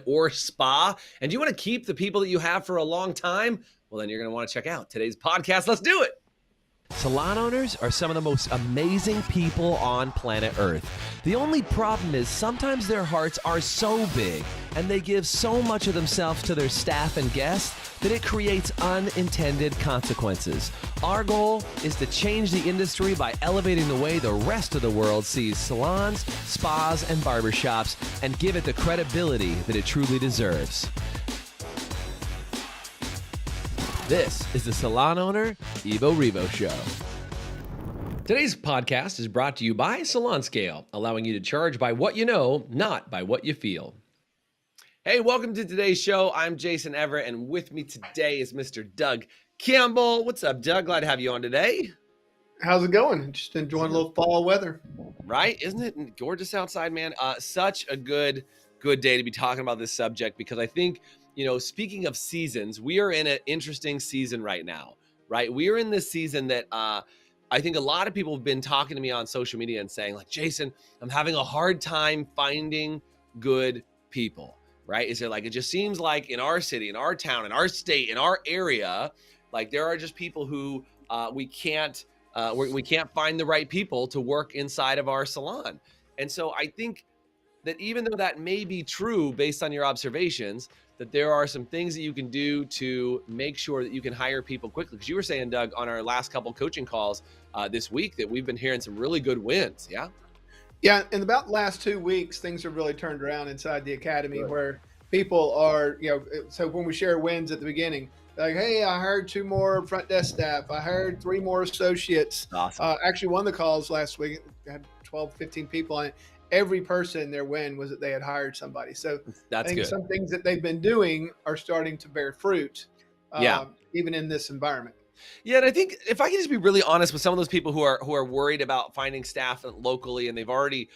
or spa, and you want to keep the people that you have for a long time, well, then you're going to want to check out today's podcast. Let's do it. Salon owners are some of the most amazing people on planet Earth. The only problem is sometimes their hearts are so big and they give so much of themselves to their staff and guests that it creates unintended consequences. Our goal is to change the industry by elevating the way the rest of the world sees salons, spas, and barbershops and give it the credibility that it truly deserves. This is the Salon Owner Evo Revo Show. Today's podcast is brought to you by Salon Scale, allowing you to charge by what you know, not by what you feel. Hey, welcome to today's show. I'm Jason Everett, and with me today is Mr. Doug Campbell. What's up, Doug? Glad to have you on today. How's it going? Just enjoying a little fall weather. Right? Isn't it gorgeous outside, man? Such a good day to be talking about this subject because I think, speaking of seasons, we are in an interesting season right now, right? We are in this season that I think a lot of people have been talking to me on social media and saying, like, Jason, I'm having a hard time finding good people, right? Is it like, it just seems like in our city, in our town, in our state, in our area, like there are just people who we can't find the right people to work inside of our salon. And so I think that even though that may be true based on your observations, that there are some things that you can do to make sure that you can hire people quickly. Because you were saying, Doug, on our last couple coaching calls this week that we've been hearing some really good wins. Yeah. Yeah. In about the last 2 weeks, things have really turned around inside the academy where people are, so when we share wins at the beginning, like, hey, I hired 2 more front desk staff. I hired 3 more associates. Awesome. Actually, one of the calls last week had 12, 15 people on it. Every person, their win was that they had hired somebody. So that's I think good. some things that they've been doing are starting to bear fruit, even in this environment. Yeah, and I think if I can just be really honest with some of those people who are worried about finding staff locally, and they've already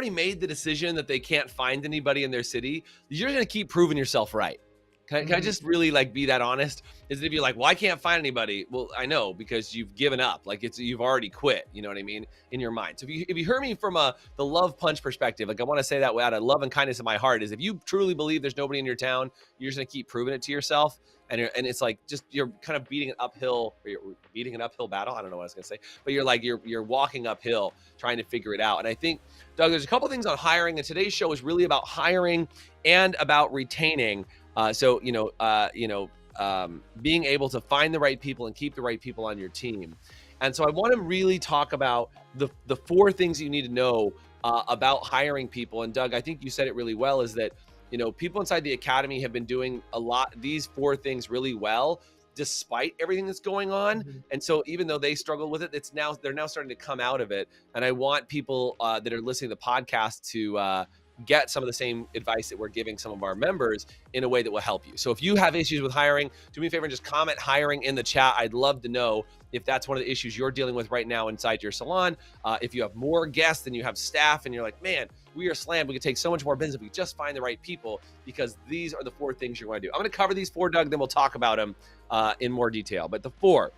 made the decision that they can't find anybody in their city, you're going to keep proving yourself right. Can I just really be that honest? Is that if you're like, well, I can't find anybody. Well, I know, because you've given up. Like you've already quit. You know what I mean? In your mind. So if you heard me from the love punch perspective, like I want to say that out of love and kindness in my heart, is if you truly believe there's nobody in your town, you're just gonna keep proving it to yourself. And it's like you're kind of beating an uphill battle. I don't know what I was gonna say, but you're walking uphill trying to figure it out. And I think, Doug, there's a couple things on hiring, and today's show is really about hiring and about retaining. Being able to find the right people and keep the right people on your team. And so I want to really talk about the 4 things you need to know about hiring people. And Doug, I think you said it really well, is that, people inside the academy have been doing these 4 things really well, despite everything that's going on. Mm-hmm. And so even though they struggle with it, they're now starting to come out of it. And I want people that are listening to the podcast to get some of the same advice that we're giving some of our members in a way that will help you. So if you have issues with hiring, do me a favor and just comment hiring in the chat. I'd love to know if that's one of the issues you're dealing with right now inside your salon. If you have more guests than you have staff and you're like, man, we are slammed. We could take so much more business if we just find the right people, because these are the 4 things you're going to do. I'm going to cover these 4, Doug, then we'll talk about them in more detail. But the 4,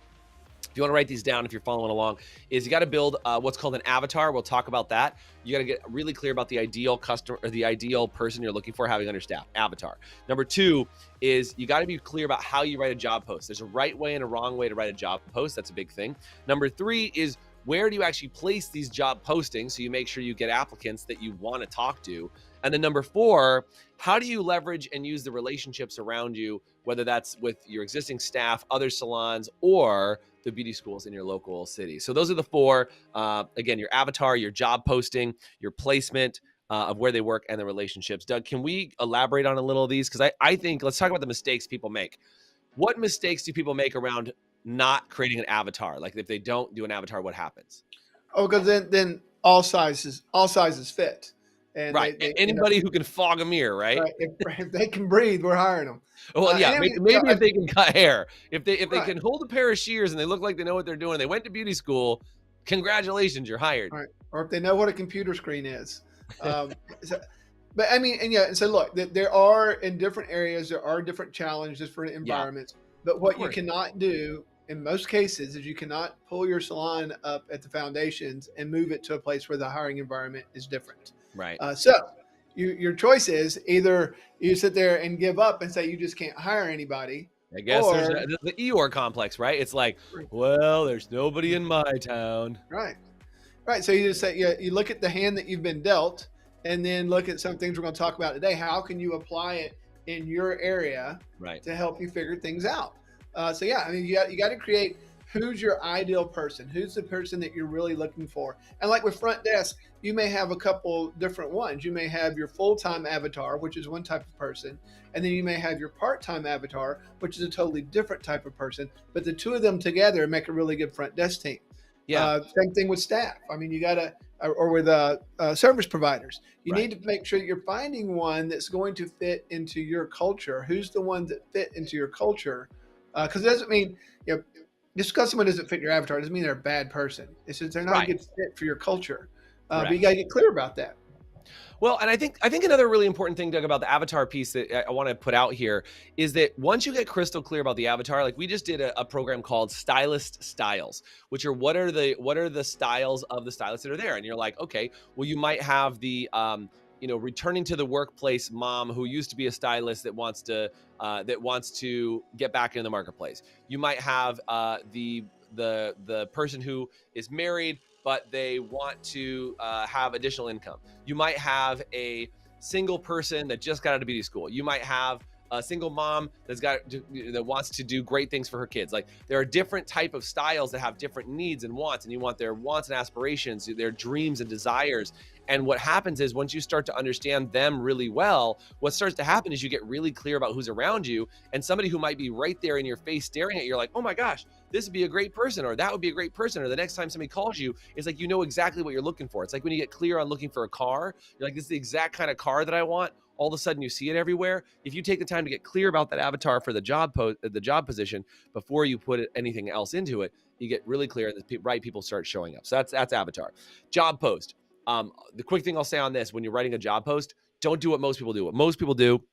if you want to write these down, if you're following along, is you got to build what's called an avatar. We'll talk about that. You got to get really clear about the ideal customer or the ideal person you're looking for having on your staff. Avatar. Number 2 is you got to be clear about how you write a job post. There's a right way and a wrong way to write a job post. That's a big thing. Number 3 is where do you actually place these job postings so you make sure you get applicants that you want to talk to. And then number 4, how do you leverage and use the relationships around you, whether that's with your existing staff, other salons, or the beauty schools in your local city. So those are the 4, again, your avatar, your job posting, your placement of where they work, and the relationships. Doug, can we elaborate on a little of these? Because I think, let's talk about the mistakes people make. What mistakes do people make around not creating an avatar? Like if they don't do an avatar, what happens? Oh, because then all sizes fit. And right. Anybody who can fog a mirror, right? If they can breathe, we're hiring them. Well, yeah, maybe if they can cut hair, if they can hold a pair of shears and they look like they know what they're doing, they went to beauty school, congratulations, you're hired. Right. Or if they know what a computer screen is. But I mean, and so look, there are, in different areas, there are different challenges for environments. Yeah. But what you cannot do in most cases is you cannot pull your salon up at the foundations and move it to a place where the hiring environment is different. Right. So your choice is either you sit there and give up and say you just can't hire anybody, I guess there's or the Eeyore complex, right? It's like, well, there's nobody in my town. right, right. So you just say you look at the hand that you've been dealt, and then look at some things we're going to talk about today. How can you apply it in your area Right. to help you figure things out? So yeah, I mean, you got to create who's your ideal person, who's the person that you're really looking for. And like with front desk, you may have a couple different ones. You may have your full-time avatar, which is one type of person, and then you may have your part-time avatar, which is a totally different type of person. But the two of them together make a really good front desk team. Yeah. Same thing with staff. I mean, you got to, or with service providers, you Right. need to make sure that you're finding one that's going to fit into your culture. Who's the one that fit into your culture? Because it doesn't mean, just because someone doesn't fit your avatar doesn't mean they're a bad person. It's just they're not Right. a good fit for your culture. But Correct. you got to get clear about that. Well, and I think another really important thing, Doug, about the avatar piece that I want to put out here is that once you get crystal clear about the avatar, like we just did a program called Stylist Styles, which are what are the styles of the stylists that are there, and you're like, okay, well, you might have the returning to the workplace mom who used to be a stylist that wants to get back into the marketplace. You might have the person who is married but they want to have additional income. You might have a single person that just got out of beauty school. You might have a single mom that wants to do great things for her kids. Like there are different type of styles that have different needs and wants, and you want their wants and aspirations, their dreams and desires. And what happens is once you start to understand them really well, what starts to happen is you get really clear about who's around you, and somebody who might be right there in your face staring at you, you're like, oh my gosh, this would be a great person, or that would be a great person, or the next time somebody calls you, it's like you know exactly what you're looking for. It's like when you get clear on looking for a car, you're like, this is the exact kind of car that I want. All of a sudden you see it everywhere. If you take the time to get clear about that avatar for the job position before you put anything else into it, you get really clear and the right people start showing up. So that's avatar. Job post. The quick thing I'll say on this, when you're writing a job post, don't do what most people do. What most people do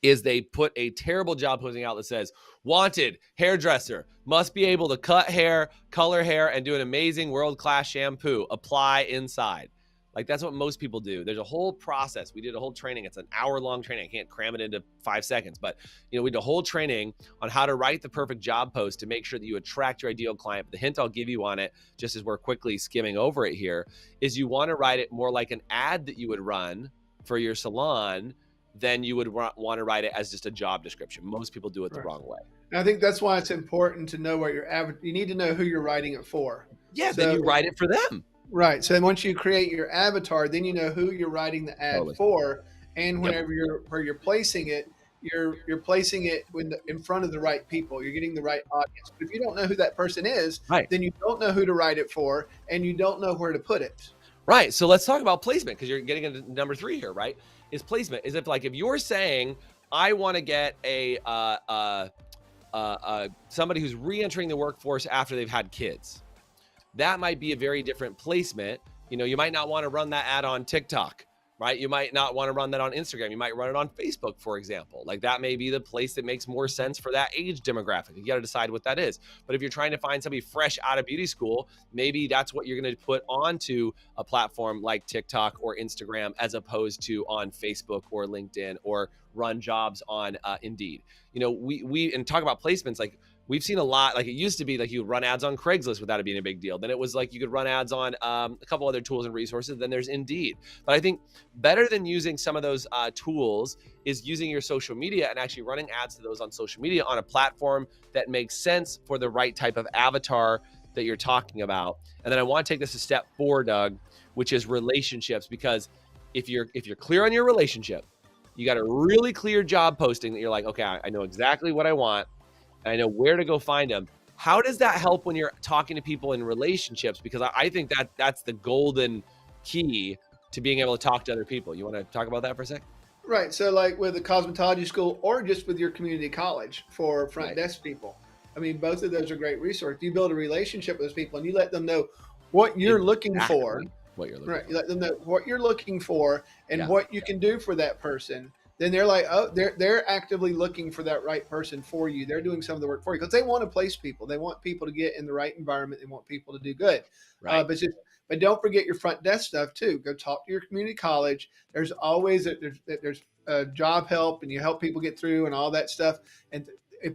is they put a terrible job posting out that says, wanted hairdresser, must be able to cut hair, color hair, and do an amazing world-class shampoo. Apply inside. Like that's what most people do. There's a whole process. We did a whole training. It's an hour-long training. I can't cram it into 5 seconds, but we did a whole training on how to write the perfect job post to make sure that you attract your ideal client. But the hint I'll give you on it, just as we're quickly skimming over it here, is you want to write it more like an ad that you would run for your salon than you would want to write it as just a job description. Most people do it the wrong way. And I think that's why it's important to know what you need to know who you're writing it for. Yeah, so, then you write it for them. Right. So once you create your avatar, then you know who you're writing the ad for, and whenever you're placing it, you're placing it in front of the right people. You're getting the right audience. But if you don't know who that person is, then you don't know who to write it for, and you don't know where to put it. Right. So let's talk about placement, because you're getting into number 3 here, right? Is placement. Is if you're saying, I want to get somebody who's re-entering the workforce after they've had kids. That might be a very different placement. You might not want to run that ad on TikTok, right? You might not want to run that on Instagram. You might run it on Facebook, for example. Like that may be the place that makes more sense for that age demographic. You got to decide what that is. But if you're trying to find somebody fresh out of beauty school, maybe that's what you're going to put onto a platform like TikTok or Instagram, as opposed to on Facebook or LinkedIn, or run jobs on Indeed. We and talk about placements, like we've seen a lot. Like it used to be like you would run ads on Craigslist without it being a big deal. Then it was like you could run ads on a couple other tools and resources. Then there's Indeed. But I think better than using some of those tools is using your social media and actually running ads to those on social media on a platform that makes sense for the right type of avatar that you're talking about. And then I want to take this a step forward, Doug, which is relationships. Because if you're clear on your relationship, you got a really clear job posting that you're like, okay, I know exactly what I want, and I know where to go find them. How does that help when you're talking to people in relationships? Because I think that's the golden key to being able to talk to other people. You want to talk about that for a sec? Right. So like with the cosmetology school, or just with your community college for front desk people. I mean, both of those are great resources. You build a relationship with those people and you let them know what you're looking for. What you're looking for. You let them know what you're looking for and what you can do for that person. Then they're like, oh, they're actively looking for that right person for you. They're doing some of the work for you because they want to place people. They want people to get in the right environment. They want people to do good. Right. But But don't forget your front desk stuff too. Go talk to your community college. There's always there's job help, and you help people get through and all that stuff. And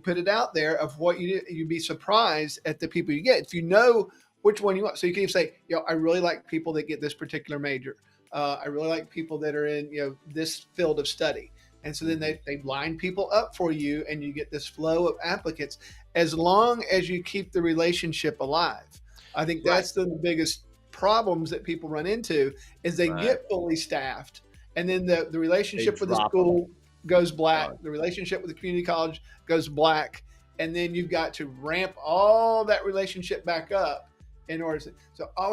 put it out there of what you'd be surprised at the people you get if you know which one you want. So you can say, I really like people that get this particular major. I really like people that are in this field of study. And so then they line people up for you, and you get this flow of applicants as long as you keep the relationship alive. I think that's the biggest problems that people run into is they get fully staffed, and then the relationship with the school goes black. The relationship with the community college goes black. And then you've got to ramp all that relationship back up in order to,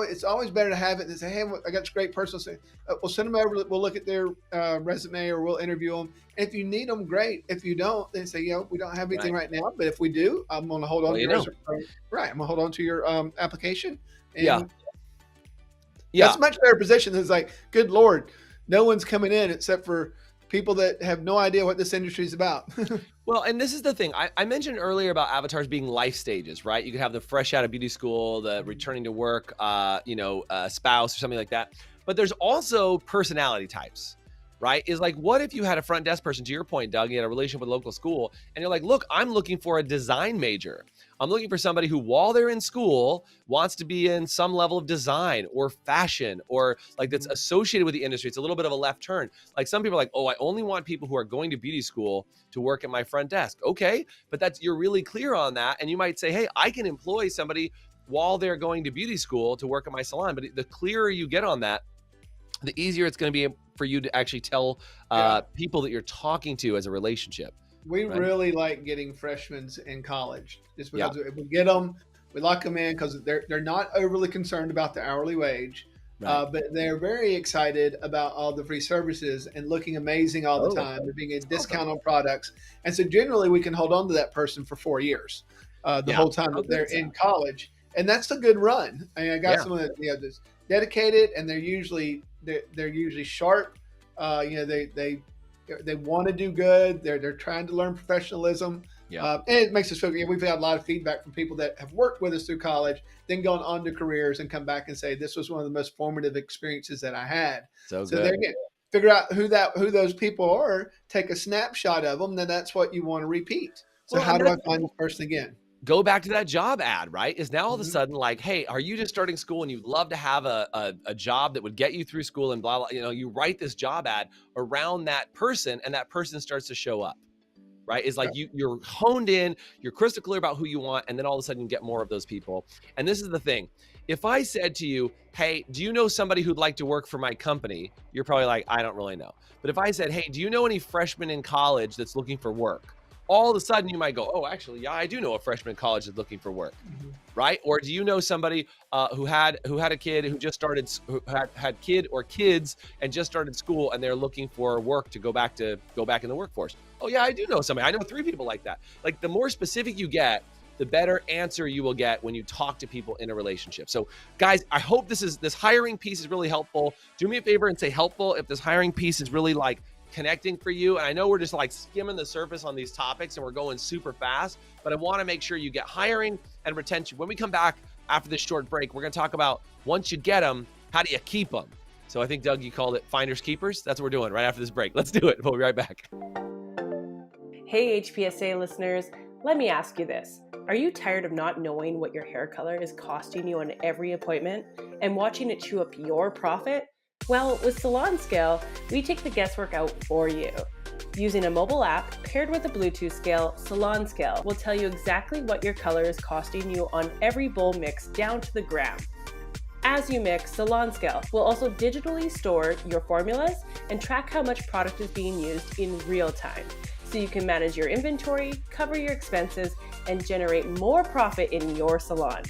it's always better to have it and say, hey, I got this great person. Say, we'll send them over. We'll look at their resume, or we'll interview them. And if you need them, great. If you don't, then say, we don't have anything right now. But if we do, I'm going to hold on to your resume. Right. I'm going to hold on to your application. And that's a much better position than it's like, good Lord, no one's coming in except for people that have no idea what this industry is about. Well, and this is the thing. I mentioned earlier about avatars being life stages, right? You could have the fresh out of beauty school, the returning to work, spouse or something like that. But there's also personality types, right? Is like, what if you had a front desk person, to your point, Doug, you had a relationship with a local school, and you're like, look, I'm looking for a design major. I'm looking for somebody who, while they're in school, wants to be in some level of design or fashion, or like that's associated with the industry. It's a little bit of a left turn. Like some people are like, oh, I only want people who are going to beauty school to work at my front desk. Okay, but you're really clear on that. And you might say, hey, I can employ somebody while they're going to beauty school to work at my salon. But the clearer you get on that, the easier it's going to be for you to actually tell people that you're talking to as a relationship. We really like getting freshmen in college, just because if we get them, we lock them in because they're not overly concerned about the hourly wage, but they're very excited about all the free services and looking amazing all the time. They're being a discount on products, and so generally we can hold on to that person for 4 years, the whole time that they're in college, and that's a good run. I mean, I got someone that that's dedicated, and they're usually sharp. They want to do good. They're trying to learn professionalism. And it makes us feel good. We've had a lot of feedback from people that have worked with us through college, then gone on to careers and come back and say, this was one of the most formative experiences that I had. So there again, figure out who those people are, take a snapshot of them, then that's what you want to repeat. So how do I find this person again? Go back to that job ad, right? Is now all of a sudden like, hey, are you just starting school and you'd love to have a job that would get you through school and blah, blah, you write this job ad around that person, and that person starts to show up, right? Is like you're honed in, you're crystal clear about who you want, and then all of a sudden you get more of those people. And this is the thing. If I said to you, hey, do you know somebody who'd like to work for my company? You're probably like, I don't really know. But if I said, hey, do you know any freshmen in college that's looking for work? All of a sudden you might go, oh, actually, yeah, I do know a freshman in college that's looking for work, right? Or do you know somebody who had a kid who just started, who had kid or kids and just started school, and they're looking for work to go back in the workforce? Oh yeah, I do know somebody. I know 3 people like that. Like the more specific you get, the better answer you will get when you talk to people in a relationship. So guys, I hope this hiring piece is really helpful. Do me a favor and say helpful if this hiring piece is really like connecting for you. And I know we're just like skimming the surface on these topics and we're going super fast, but I want to make sure you get hiring and retention. When we come back after this short break, we're going to talk about once you get them, how do you keep them? So I think, Doug, you called it finders keepers. That's what we're doing right after this break. Let's do it. We'll be right back. Hey, HPSA listeners, let me ask you this. Are you tired of not knowing what your hair color is costing you on every appointment and watching it chew up your profit? Well, with Salon Scale, we take the guesswork out for you. Using a mobile app paired with a Bluetooth scale, Salon Scale will tell you exactly what your color is costing you on every bowl mix down to the gram. As you mix, Salon Scale will also digitally store your formulas and track how much product is being used in real time, so you can manage your inventory, cover your expenses, and generate more profit in your salon.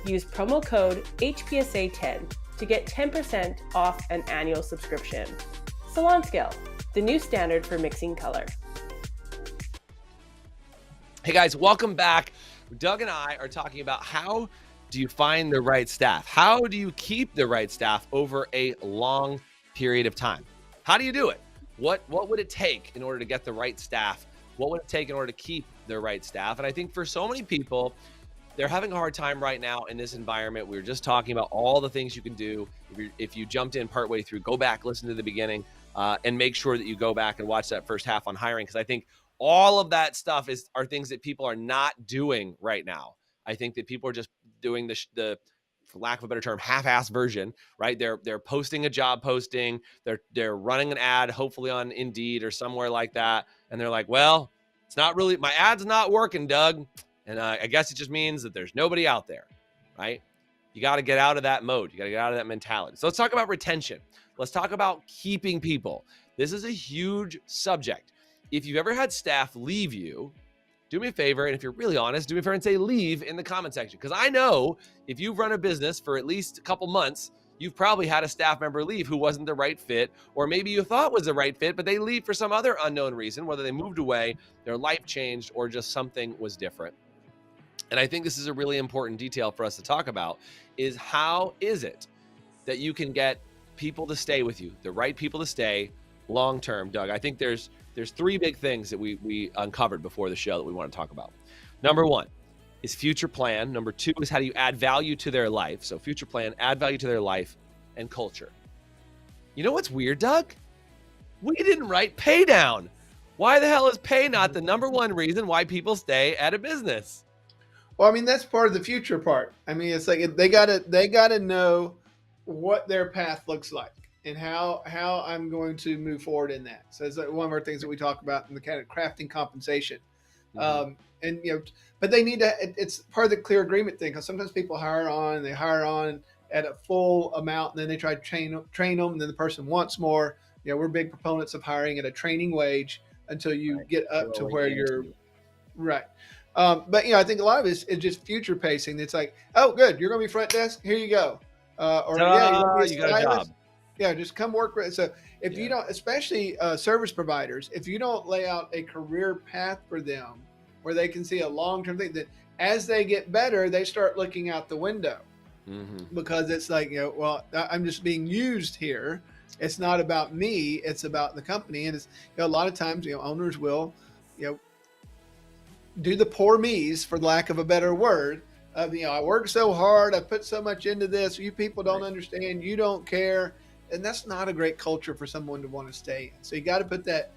Use promo code HPSA10 to get 10% off an annual subscription. Salon Scale, the new standard for mixing color. Hey guys, welcome back. Doug and I are talking about how do you find the right staff? How do you keep the right staff over a long period of time? How do you do it? What would it take in order to get the right staff? What would it take in order to keep the right staff? And I think for so many people, they're having a hard time right now in this environment. We were just talking about all the things you can do. If you jumped in partway through, go back, listen to the beginning, and make sure that you go back and watch that first half on hiring, because I think all of that stuff are things that people are not doing right now. I think that people are just doing the for lack of a better term, half-ass version, right? They're posting a job posting, they're running an ad, hopefully on Indeed or somewhere like that, and they're like, well, it's not really, my ad's not working, Doug, and I guess it just means that there's nobody out there, right? You got to get out of that mode. You got to get out of that mentality. So let's talk about retention. Let's talk about keeping people. This is a huge subject. If you've ever had staff leave you, do me a favor, and if you're really honest, do me a favor and say leave in the comment section. Because I know if you've run a business for at least a couple months, you've probably had a staff member leave who wasn't the right fit, or maybe you thought was the right fit, but they leave for some other unknown reason, whether they moved away, their life changed, or just something was different. And I think this is a really important detail for us to talk about, is how is it that you can get people to stay with you, the right people to stay long-term, Doug? I think there's three big things that we uncovered before the show that we want to talk about. Number one is future plan. Number two is how do you add value to their life? So future plan, add value to their life, and culture. You know what's weird, Doug? We didn't write pay down. Why the hell is pay not the number one reason why people stay at a business? Well, I mean, that's part of the future part. I mean, it's like they gotta know what their path looks like and how I'm going to move forward in that. So it's like one of our things that we talk about in the kind of crafting compensation. Mm-hmm. And but they need to. It's part of the clear agreement thing, because sometimes people hire on at a full amount, and then they try to train them, and then the person wants more. We're big proponents of hiring at a training wage until you get up to where you're right. But I think a lot of it is just future pacing. It's like, oh, good, you're going to be front desk. Here you go. Or yeah, you got a job. Yeah, just come work. So if you don't, especially service providers, if you don't lay out a career path for them where they can see a long-term thing, that as they get better, they start looking out the window. Mm-hmm. Because it's like, well, I'm just being used here. It's not about me. It's about the company. And it's a lot of times, owners will, do the poor me's, for lack of a better word, of, I work so hard, I put so much into this, you people don't understand, you don't care. And that's not a great culture for someone to want to stay in. So you got to put that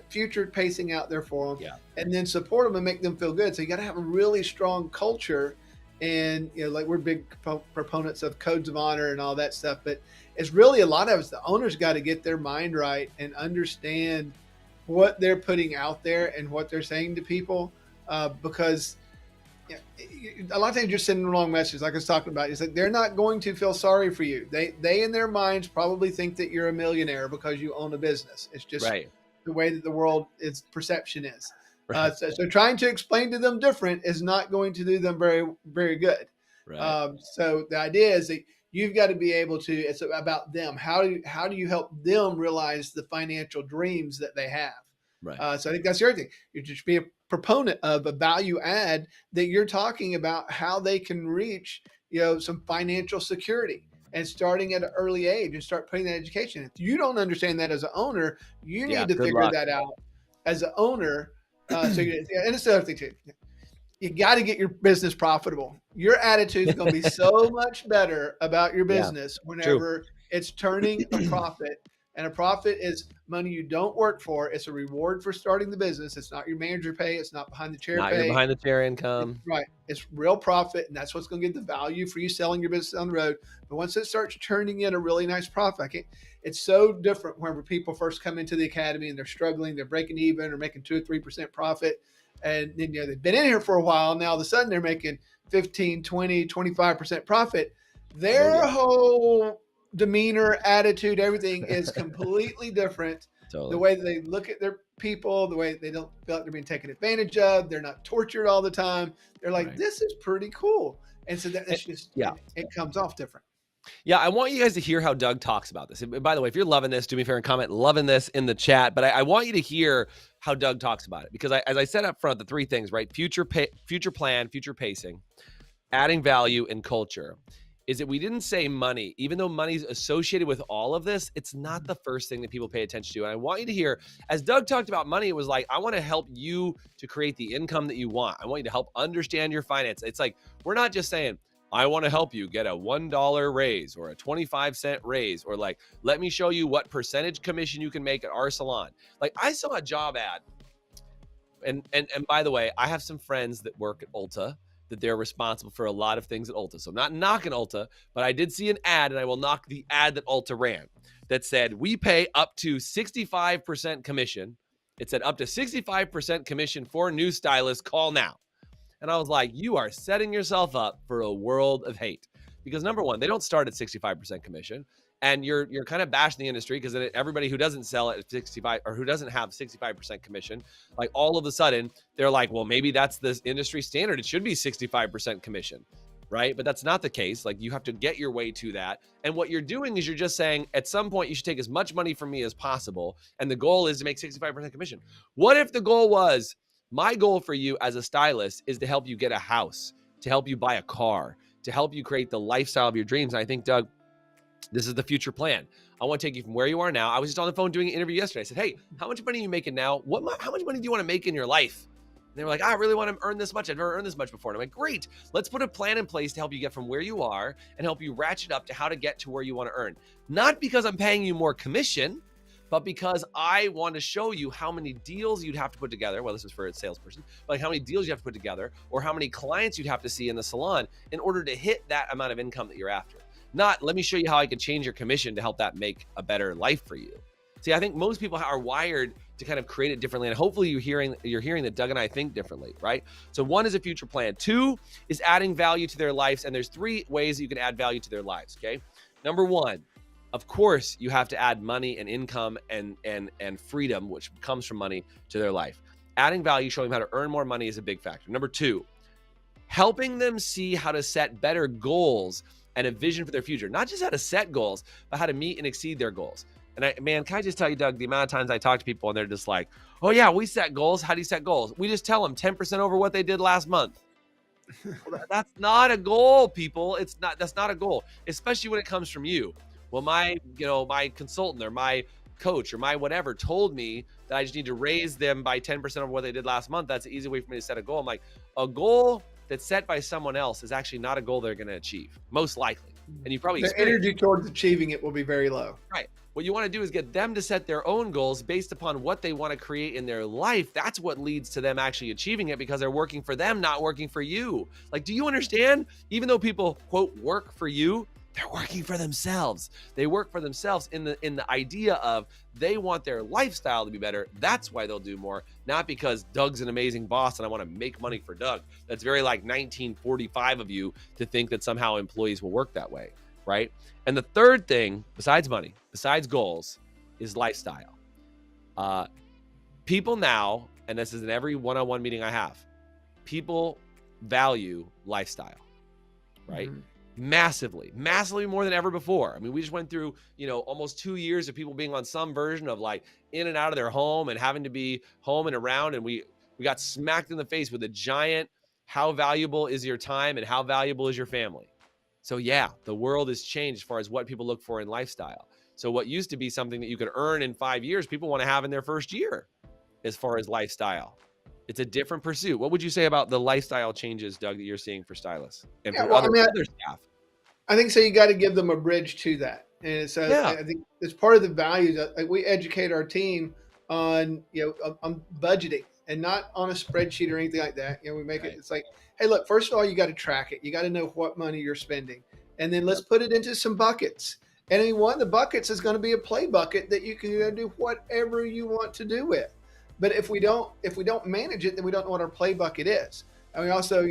future pacing out there for them, and then support them and make them feel good. So you got to have a really strong culture. And, like, we're big proponents of codes of honor and all that stuff, but it's really a lot of us, the owners got to get their mind right and understand what they're putting out there and what they're saying to people, because a lot of times you're sending the wrong message. Like I was talking about, it's like they're not going to feel sorry for you. They in their minds probably think that you're a millionaire because you own a business. It's just the way that the world its perception is. Right. So trying to explain to them different is not going to do them very, very good. Right. So the idea is that you've got to be able to. It's about them. How do you help them realize the financial dreams that they have? Right. So I think that's the other thing. You just be a proponent of a value add that you're talking about how they can reach, some financial security, and starting at an early age and start putting that education. If you don't understand that as an owner, you need to figure that out as an owner. And it's the other thing too. You got to get your business profitable. Your attitude is going to be so much better about your business whenever it's turning a profit. And a profit is money you don't work for. It's a reward for starting the business. It's not your manager pay. It's not behind the chair pay. Not your behind the chair income. Right. It's real profit, and that's what's going to get the value for you selling your business on the road. But once it starts turning in a really nice profit, it's so different whenever people first come into the academy and they're struggling, they're breaking even or making 2 or 3% profit. And then, they've been in here for a while. Now, all of a sudden, they're making 15, 20, 25% profit. Their whole demeanor, attitude, everything is completely different. Totally. The way that they look at their people, the way they don't feel like they're being taken advantage of, they're not tortured all the time. They're like, this is pretty cool. And so that's just, it comes off different. Yeah, I want you guys to hear how Doug talks about this. And by the way, if you're loving this, do me a favor and comment loving this in the chat. But I want you to hear how Doug talks about it, because as I said up front, the three things, right? Future plan, future pacing, adding value, and culture. is that we didn't say money. Even though money's associated with all of this, it's not the first thing that people pay attention to. And I want you to hear, as Doug talked about money, it was like, I want to help you to create the income that you want. I want you to help understand your finance. It's like, we're not just saying, I want to help you get a $1 raise or a 25-cent raise, or like, let me show you what percentage commission you can make at our salon. Like, I saw a job ad. And by the way, I have some friends that work at Ulta, that they're responsible for a lot of things at Ulta. So I'm not knocking Ulta, but I did see an ad, and I will knock the ad that Ulta ran, that said, we pay up to 65% commission. It said up to 65% commission for new stylists. Call now. And I was like, you are setting yourself up for a world of hate. Because number one, they don't start at 65% commission. And you're kind of bashing the industry, because everybody who doesn't sell at 65 or who doesn't have 65% commission, like all of a sudden they're like, well, maybe that's the industry standard. It should be 65% commission, right? But that's not the case. Like, you have to get your way to that. And what you're doing is you're just saying, at some point you should take as much money from me as possible. And the goal is to make 65% commission. What if the goal was, my goal for you as a stylist is to help you get a house, to help you buy a car, to help you create the lifestyle of your dreams? And I think, Doug, this is the future plan. I want to take you from where you are now. I was just on the phone doing an interview yesterday. I said, hey, how much money are you making now? How much money do you want to make in your life? And they were like, I really want to earn this much. I've never earned this much before. And I'm like, great. Let's put a plan in place to help you get from where you are and help you ratchet up to how to get to where you want to earn. Not because I'm paying you more commission, but because I want to show you how many deals you'd have to put together. Well, this is for a salesperson, but like how many deals you have to put together, or how many clients you'd have to see in the salon in order to hit that amount of income that you're after. Not, let me show you how I could change your commission to help that make a better life for you. See, I think most people are wired to kind of create it differently. And hopefully you're hearing that Doug and I think differently, right? So one is a future plan. Two is adding value to their lives. And there's three ways that you can add value to their lives, okay? Number one, of course, you have to add money and income and freedom, which comes from money, to their life. Adding value, showing them how to earn more money, is a big factor. Number two, helping them see how to set better goals and a vision for their future. Not just how to set goals, but how to meet and exceed their goals. And man, can I just tell you, Doug, the amount of times I talk to people and they're just like, oh yeah, we set goals. How do you set goals? We just tell them 10% over what they did last month. Well, that's not a goal, people. That's not a goal, especially when it comes from you. Well, my consultant or my coach or my whatever told me that I just need to raise them by 10% over what they did last month. That's an easy way for me to set a goal. I'm like, a goal that's set by someone else is actually not a goal they're going to achieve, most likely. And you probably the energy towards achieving it will be very low. Right. What you want to do is get them to set their own goals based upon what they want to create in their life. That's what leads to them actually achieving it, because they're working for them, not working for you. Like, do you understand? Even though people, quote, work for you, they're working for themselves. They work for themselves in the idea of they want their lifestyle to be better. That's why they'll do more, not because Doug's an amazing boss and I want to make money for Doug. That's very like 1945 of you to think that somehow employees will work that way, right? And the third thing, besides money, besides goals, is lifestyle. People now, and this is in every one-on-one meeting I have, people value lifestyle, right? Mm-hmm. Massively more than ever before. I mean, we just went through, almost 2 years of people being on some version of like in and out of their home and having to be home and around. And we got smacked in the face with a giant, how valuable is your time and how valuable is your family? So yeah, the world has changed as far as what people look for in lifestyle. So what used to be something that you could earn in 5 years, people want to have in their first year as far as lifestyle. It's a different pursuit. What would you say about the lifestyle changes, Doug, that you're seeing for stylists and for other staff? I think so. You got to give them a bridge to that. And so I think it's part of the values. Like, we educate our team on, on budgeting, and not on a spreadsheet or anything like that. We make it, it's like, hey, look, first of all, you got to track it. You got to know what money you're spending. And then let's put it into some buckets. And then one of the buckets is going to be a play bucket that you can do whatever you want to do with. But if we don't manage it, then we don't know what our play bucket is. And we also,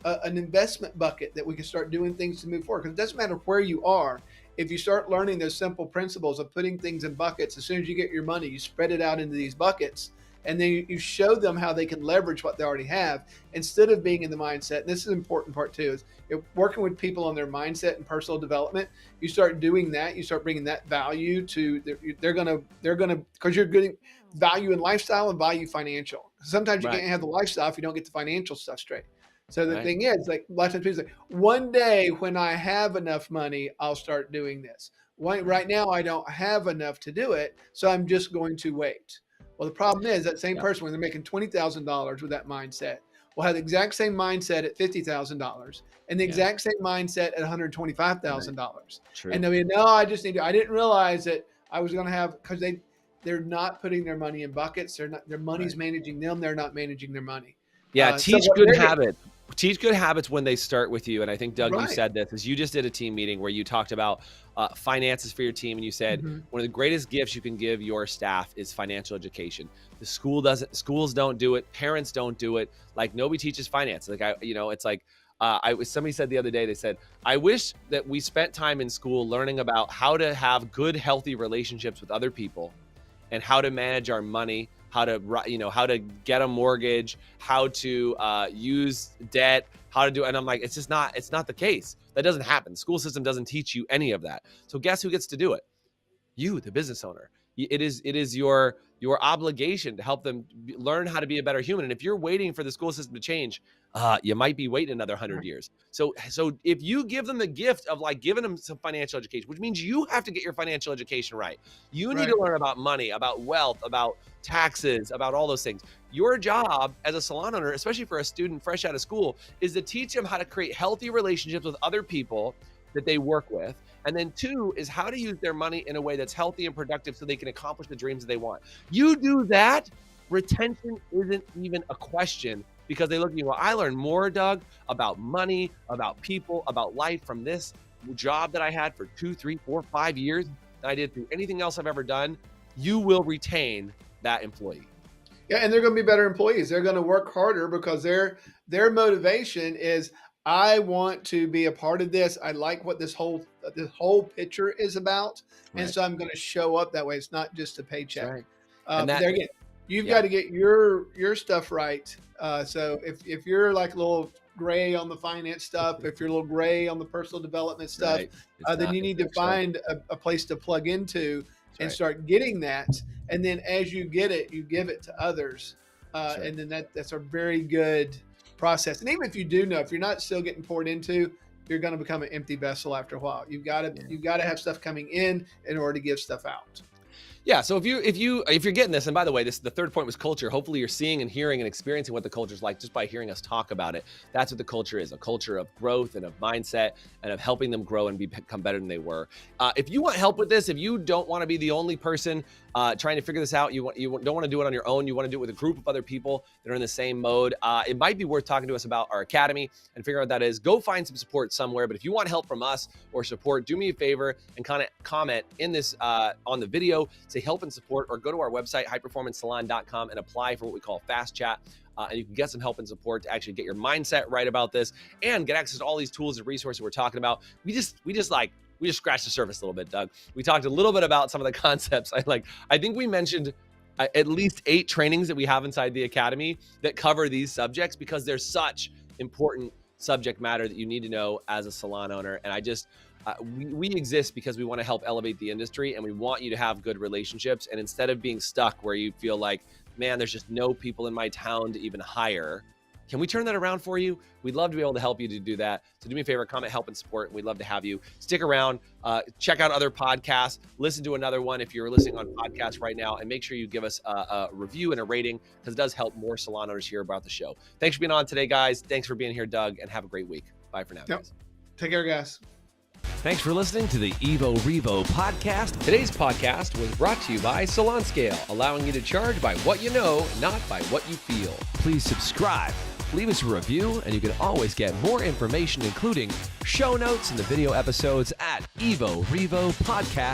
an investment bucket that we can start doing things to move forward. Because it doesn't matter where you are. If you start learning those simple principles of putting things in buckets, as soon as you get your money, you spread it out into these buckets. And then you show them how they can leverage what they already have, instead of being in the mindset. And this is an important part too, is working with people on their mindset and personal development. You start doing that, you start bringing that value to, they're gonna, because you're getting value in lifestyle and value financial. Sometimes you can't have the lifestyle if you don't get the financial stuff straight. So the thing is, like, a lot of times people say, one day when I have enough money, I'll start doing this. Right now, I don't have enough to do it, so I'm just going to wait. Well, the problem is that same person, when they're making $20,000 with that mindset, will have the exact same mindset at $50,000 and the exact same mindset at $125,000. True. And they'll be, no, I didn't realize that I was going to have, because they're not putting their money in buckets. Their money's managing them. They're not managing their money. Yeah, teach good habits. Teach good habits when they start with you. And I think, Doug, you said this, is you just did a team meeting where you talked about finances for your team. And you said, one of the greatest gifts you can give your staff is financial education. The schools don't do it. Parents don't do it. Like, nobody teaches finance. Like, it's like, somebody said the other day, they said, I wish that we spent time in school learning about how to have good, healthy relationships with other people and how to manage our money, how to get a mortgage, how to use debt, how to do, and I'm like, it's not the case. That doesn't happen. The school system doesn't teach you any of that. So guess who gets to do it? You, the business owner. It is your obligation to help them learn how to be a better human. And if you're waiting for the school system to change, you might be waiting another 100 years. So if you give them the gift of like giving them some financial education, which means you have to get your financial education right. You need to learn about money, about wealth, about taxes, about all those things. Your job as a salon owner, especially for a student fresh out of school, is to teach them how to create healthy relationships with other people that they work with. And then 2 is how to use their money in a way that's healthy and productive so they can accomplish the dreams that they want. You do that, retention isn't even a question, because they look at you, well, I learned more, Doug, about money, about people, about life from this job that I had for 2, 3, 4, 5 years than I did through anything else I've ever done. You will retain that employee. Yeah, and they're going to be better employees. They're going to work harder because their motivation is, I want to be a part of this. I like what this whole picture is about, and so I'm going to show up that way. It's not just a paycheck. And there again, you've got to get your stuff right. So if you're like a little gray on the finance stuff, if you're a little gray on the personal development stuff, then you need to find a place to plug into and start getting that. And then as you get it, you give it to others. And then that's a very good process. And even if you do know, if you're not still getting poured into, you're going to become an empty vessel after a while. You've got to have stuff coming in order to give stuff out. Yeah. So if you're getting this, and by the way, the third point was culture. Hopefully you're seeing and hearing and experiencing what the culture is like just by hearing us talk about it. That's what the culture is, a culture of growth and of mindset and of helping them grow and become better than they were. If you want help with this, if you don't want to be the only person trying to figure this out, you don't want to do it on your own, you want to do it with a group of other people that are in the same mode, it might be worth talking to us about our academy and figure out what that is. Go find some support somewhere. But if you want help from us or support, do me a favor and kind of comment in this on the video, say help and support, or go to our website, highperformancesalon.com, and apply for what we call Fast Chat. And you can get some help and support to actually get your mindset right about this and get access to all these tools and resources we're talking about. We just scratched the surface a little bit, Doug. We talked a little bit about some of the concepts. I think we mentioned at least 8 trainings that we have inside the academy that cover these subjects, because there's such important subject matter that you need to know as a salon owner. And we exist because we want to help elevate the industry, and we want you to have good relationships. And instead of being stuck where you feel like, man, there's just no people in my town to even hire, can we turn that around for you? We'd love to be able to help you to do that. So do me a favor, comment, help, and support. We'd love to have you. Stick around, check out other podcasts, listen to another one if you're listening on podcasts right now, and make sure you give us a review and a rating, because it does help more salon owners hear about the show. Thanks for being on today, guys. Thanks for being here, Doug, and have a great week. Bye for now, guys. Take care, guys. Thanks for listening to the Evo Revo podcast. Today's podcast was brought to you by Salon Scale, allowing you to charge by what you know, not by what you feel. Please subscribe, leave us a review, and you can always get more information, including show notes and the video episodes at evorevopodcast.com.